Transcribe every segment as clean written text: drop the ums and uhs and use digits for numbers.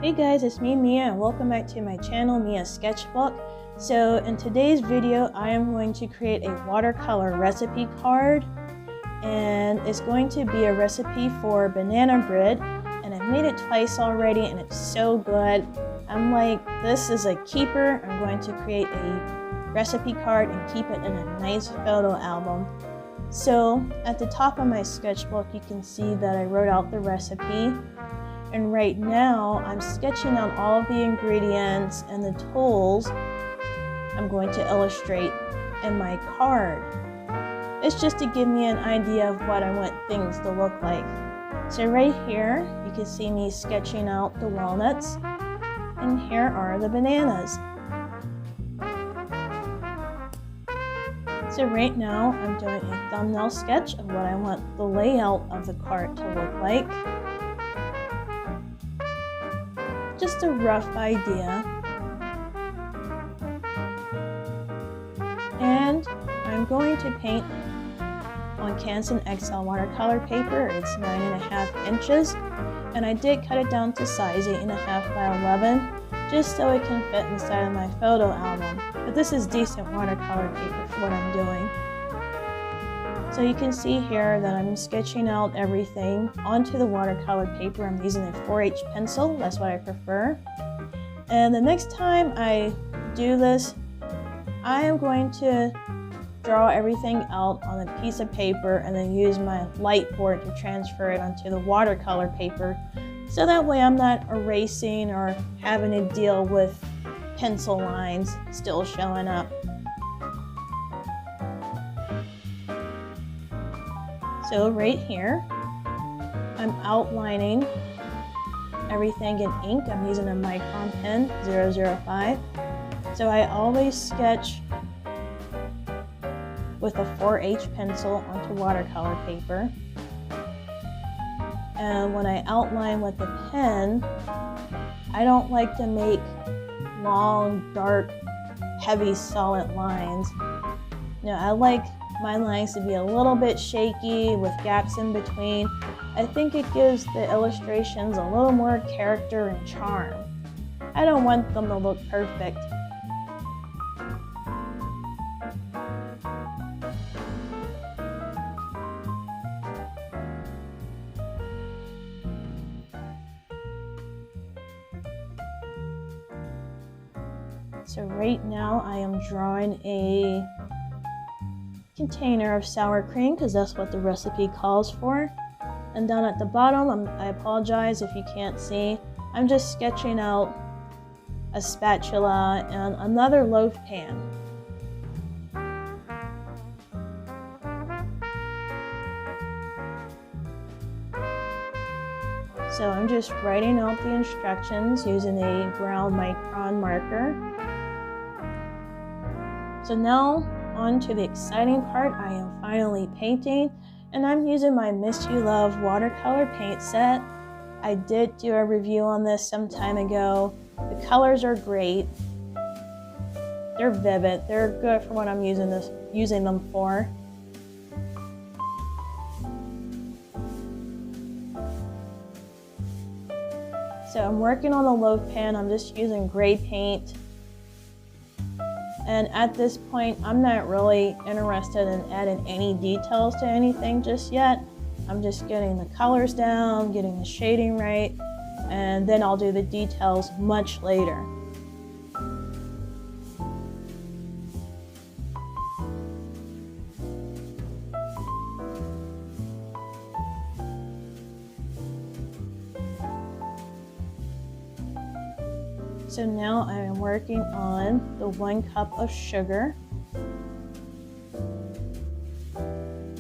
Hey guys, it's me Mia and welcome back to my channel, Mia's Sketchbook. So in today's video, I am going to create a watercolor recipe card, and it's going to be a recipe for banana bread, and I've made it twice already and it's so good. I'm like, this is a keeper. I'm going to create a recipe card and keep it in a nice photo album. So at the top of my sketchbook, you can see that I wrote out the recipe. And right now, I'm sketching out all of the ingredients and the tools I'm going to illustrate in my card. It's just to give me an idea of what I want things to look like. So right here, you can see me sketching out the walnuts, and here are the bananas. So right now, I'm doing a thumbnail sketch of what I want the layout of the card to look like. Just a rough idea. And I'm going to paint on Canson XL watercolor paper. It's 9.5 inches, and I did cut it down to size 8.5 by 11, just so it can fit inside of my photo album. But this is decent watercolor paper for what I'm doing. So you can see here that I'm sketching out everything onto the watercolor paper. I'm using a 4H pencil, that's what I prefer. And the next time I do this, I am going to draw everything out on a piece of paper and then use my light board to transfer it onto the watercolor paper. So that way I'm not erasing or having to deal with pencil lines still showing up. So right here, I'm outlining everything in ink. I'm using a Micron pen 005. So I always sketch with a 4H pencil onto watercolor paper. And when I outline with the pen, I don't like to make long, dark, heavy, solid lines. No, I like my lines to be a little bit shaky with gaps in between. I think it gives the illustrations a little more character and charm. I don't want them to look perfect. So right now I am drawing a container of sour cream because that's what the recipe calls for. And down at the bottom, I apologize if you can't see, I'm just sketching out a spatula and another loaf pan. So I'm just writing out the instructions using a brown Micron marker. So now on to the exciting part. I am finally painting, and I'm using my Miss You Love watercolor paint set. I did do a review on this some time ago. The colors are great. They're vivid. They're good for what I'm using them for. So I'm working on the loaf pan. I'm just using gray paint. And at this point, I'm not really interested in adding any details to anything just yet. I'm just getting the colors down, getting the shading right, and then I'll do the details much later. So now I am working on the 1 cup of sugar.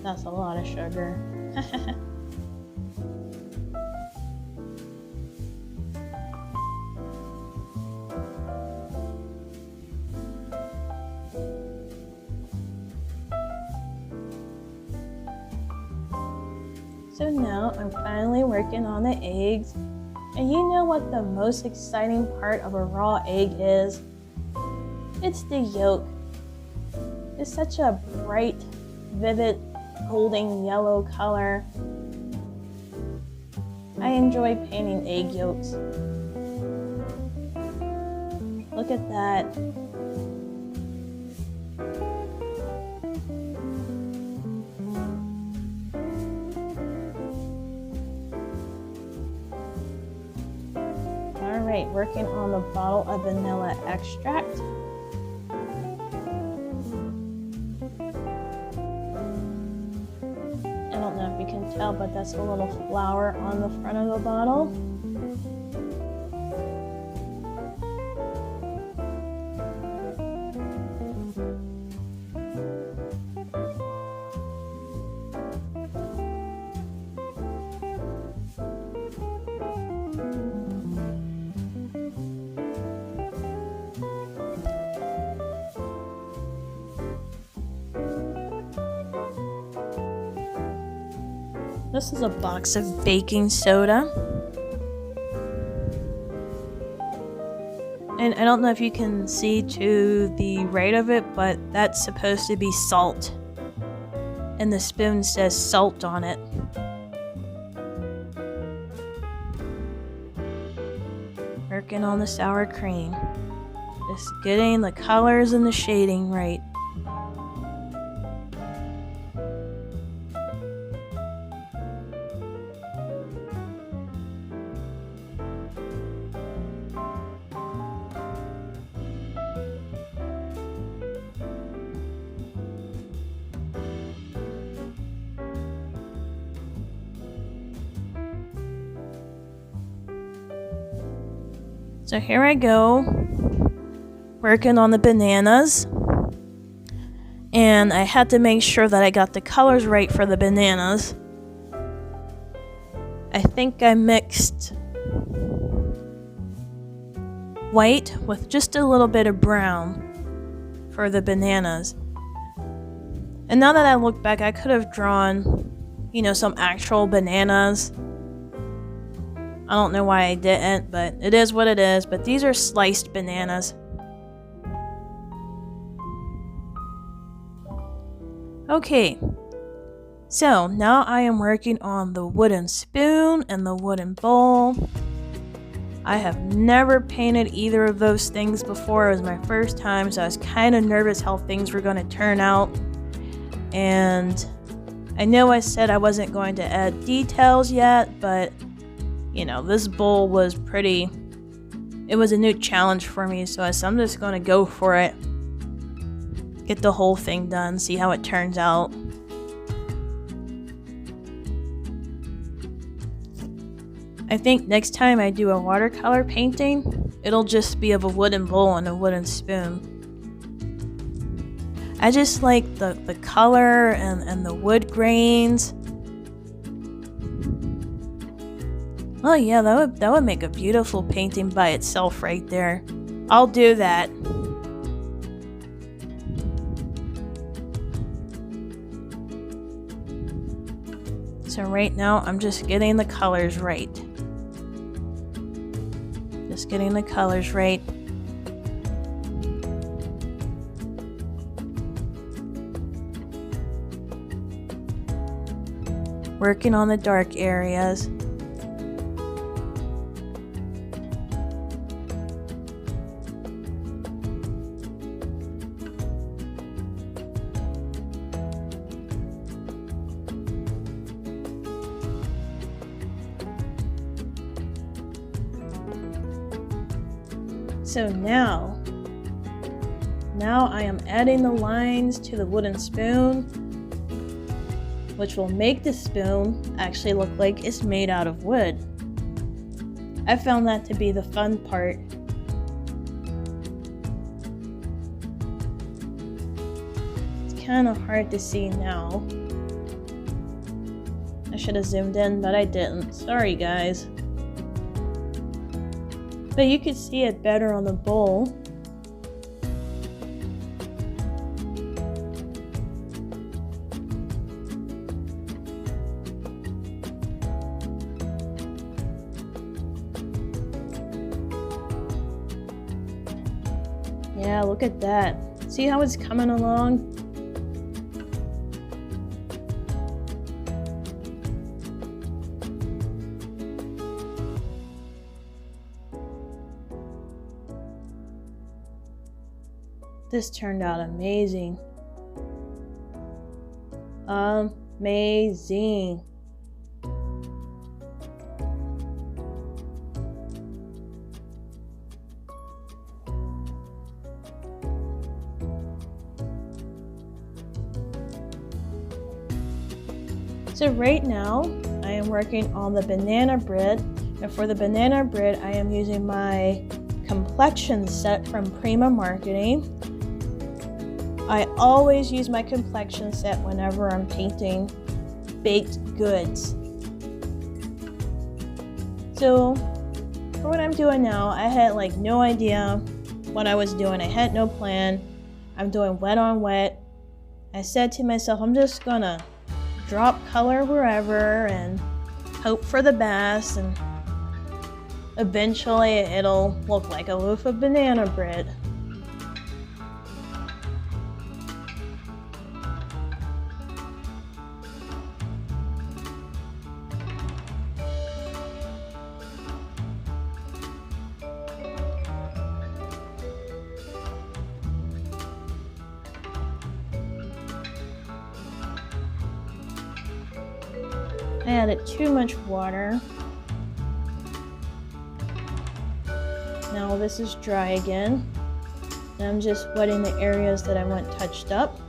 That's a lot of sugar. So now I'm finally working on the eggs. And you know what the most exciting part of a raw egg is? It's the yolk. It's such a bright, vivid, golden yellow color. I enjoy painting egg yolks. Look at that. Alright, working on the bottle of vanilla extract. I don't know if you can tell, but that's a little flower on the front of the bottle. This is a box of baking soda. And I don't know if you can see to the right of it, but that's supposed to be salt. And the spoon says salt on it. Working on the sour cream. Just getting the colors and the shading right. So here I go, working on the bananas, and I had to make sure that I got the colors right for the bananas. I think I mixed white with just a little bit of brown for the bananas. And now that I look back, I could have drawn, some actual bananas. I don't know why I didn't, but it is what it is. But these are sliced bananas. Okay, so now I am working on the wooden spoon and the wooden bowl. I have never painted either of those things before. It was my first time, so I was kind of nervous how things were going to turn out. And I know I said I wasn't going to add details yet, but this bowl was it was a new challenge for me, so I'm just going to go for it. Get the whole thing done, see how it turns out. I think next time I do a watercolor painting, it'll just be of a wooden bowl and a wooden spoon. I just like the color and the wood grains. Oh yeah, that would make a beautiful painting by itself right there. I'll do that. So right now I'm just getting the colors right. Just getting the colors right. Working on the dark areas. So now I am adding the lines to the wooden spoon, which will make the spoon actually look like it's made out of wood. I found that to be the fun part. It's kind of hard to see now. I should have zoomed in, but I didn't. Sorry, guys. But you could see it better on the bowl. Yeah, look at that. See how it's coming along? This turned out amazing. Amazing. So right now, I am working on the banana bread, and for the banana bread, I am using my complexion set from Prima Marketing. I always use my complexion set whenever I'm painting baked goods. So for what I'm doing now, I had like no idea what I was doing. I had no plan. I'm doing wet on wet. I said to myself, I'm just gonna drop color wherever and hope for the best, and eventually it'll look like a loaf of banana bread. I added too much water. Now this is dry again. And I'm just wetting the areas that I want touched up.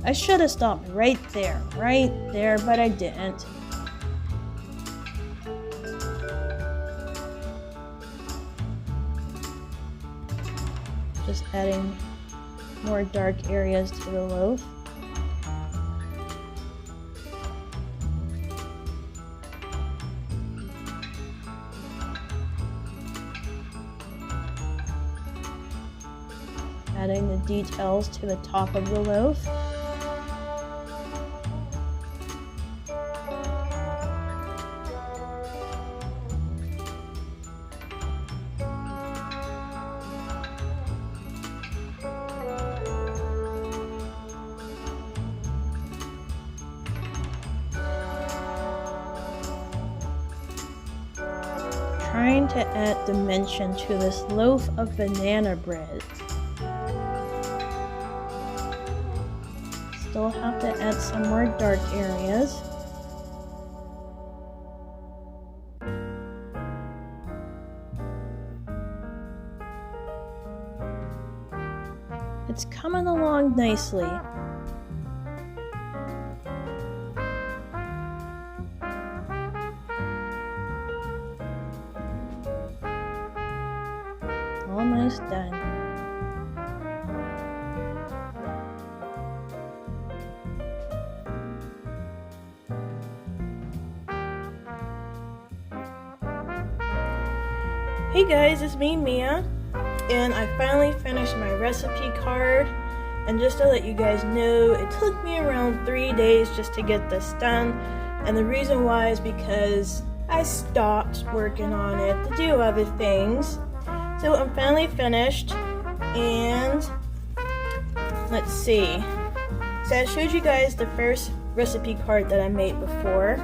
I should have stopped right there, but I didn't. Just adding more dark areas to the loaf. Adding the details to the top of the loaf. Trying to add dimension to this loaf of banana bread. Still have to add some more dark areas. It's coming along nicely. Almost done. Hey guys, it's me, Mia, and I finally finished my recipe card. And just to let you guys know, it took me around 3 days just to get this done. And the reason why is because I stopped working on it to do other things. So I'm finally finished, and let's see. So I showed you guys the first recipe card that I made before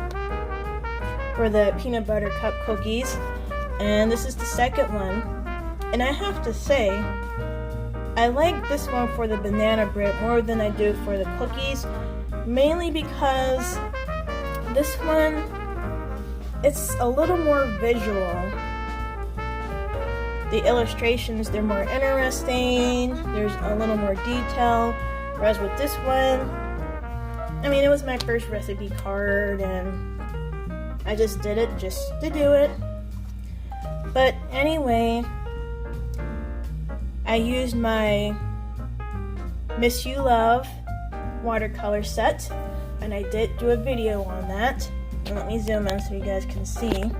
for the peanut butter cup cookies. And this is the second one, and I have to say, I like this one for the banana bread more than I do for the cookies, mainly because this one, it's a little more visual. The illustrations, they're more interesting, there's a little more detail, whereas with this one, I mean, it was my first recipe card, and I just did it just to do it. But anyway, I used my Miss You Love watercolor set, and I did do a video on that. And let me zoom in so you guys can see.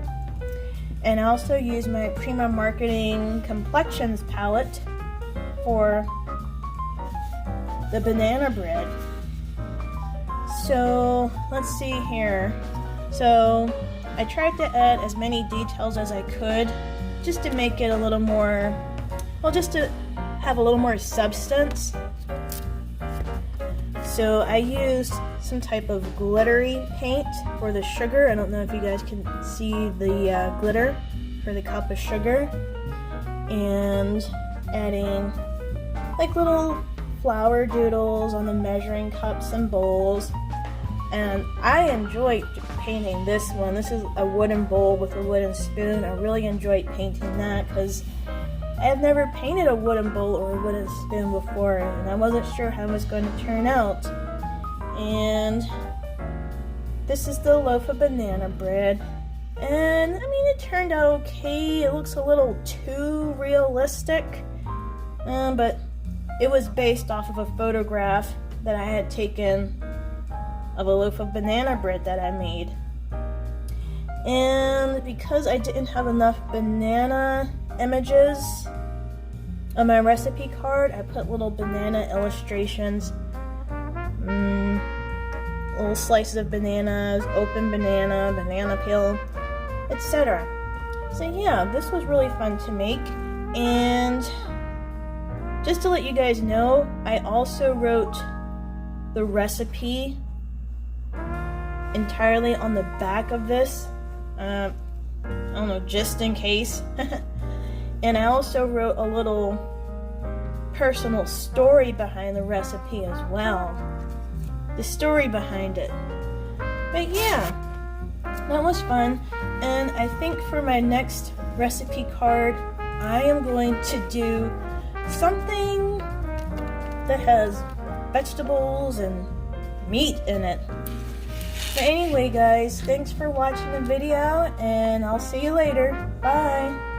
And I also used my Prima Marketing Complexions palette for the banana bread. So let's see here. So I tried to add as many details as I could just to make it a little more, well, just to have a little more substance. So I used some type of glittery paint for the sugar. I don't know if you guys can see the glitter for the cup of sugar. And adding like little flower doodles on the measuring cups and bowls. And I enjoyed painting this one. This is a wooden bowl with a wooden spoon. I really enjoyed painting that because I have never painted a wooden bowl or a wooden spoon before, and I wasn't sure how it was going to turn out. And this is the loaf of banana bread. And I mean, it turned out okay. It looks a little too realistic, but it was based off of a photograph that I had taken of a loaf of banana bread that I made. And because I didn't have enough banana images on my recipe card, I put little banana illustrations, little slices of bananas, open banana, banana peel, etc. So yeah, this was really fun to make. And just to let you guys know, I also wrote the recipe entirely on the back of this. I don't know, just in case. And I also wrote a little personal story behind the recipe as well. The story behind it. But yeah, that was fun. And I think for my next recipe card, I am going to do something that has vegetables and meat in it. But anyway guys, thanks for watching the video, and I'll see you later. Bye!